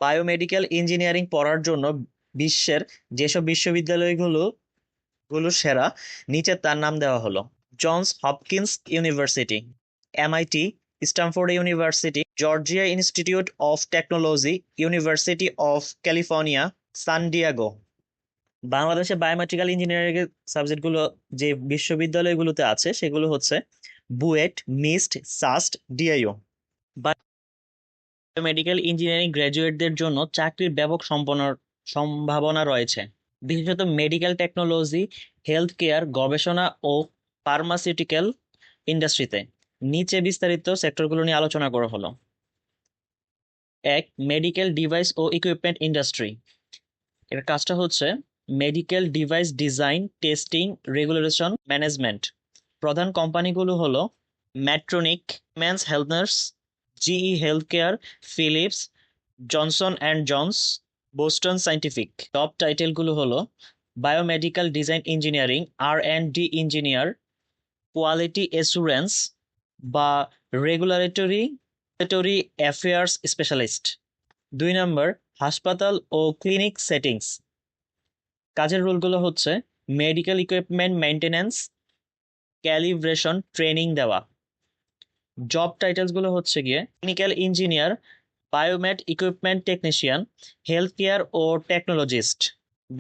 Biomedical engineering পড়ার জন্য বিশ্বের যেসব বিশ্ববিদ্যালয়গুলো সেরা, নিচে তার নাম দেওয়া হলো: Johns Hopkins University, MIT, Stanford University, Georgia Institute of Technology, University of California, San Diego. বাংলাদেশে বায়োমেডিক্যাল ইঞ্জিনিয়ারিং এর সাবজেক্টগুলো যে বিশ্ববিদ্যালয়গুলোতে আছে সেগুলো হচ্ছে বুয়েট, মিস্ট, সাস্ট, ডিআইইউ। বায়োমেডিক্যাল ইঞ্জিনিয়ারিং গ্র্যাজুয়েটদের জন্য চাকরির ব্যাপক সম্ভাবনা রয়েছে, বিশেষত মেডিকেল টেকনোলজি, হেলথ কেয়ার, গবেষণা ও ফার্মাসিউটিক্যাল ইন্ডাস্ট্রিতে। নিচে বিস্তারিত সেক্টরগুলো নিয়ে আলোচনা করা হলো। 1. মেডিকেল ডিভাইস ও ইকুইপমেন্ট ইন্ডাস্ট্রি। এর কাজটা হচ্ছে medical device design, testing, regulation, management. প্রধান কোম্পানিগুলো হলো Medtronic, Siemens Healthineers, GE health care, Philips, Johnson and Johnson, Boston Scientific. Top টাইটেলগুলো হলো biomedical design engineering, R&D engineer, quality assurance বা রেগুলেটরি অ্যাফেয়ার্স স্পেশালিস্ট। 2 নম্বর, হাসপাতাল ও ক্লিনিক সেটিংস। কাজের রোলগুলো হচ্ছে medical equipment maintenance, calibration, training দেওয়া। Job টাইটেলসগুলো হচ্ছে গিয়ে technical engineer, biomed equipment technician, health care ও টেকনোলজিস্ট।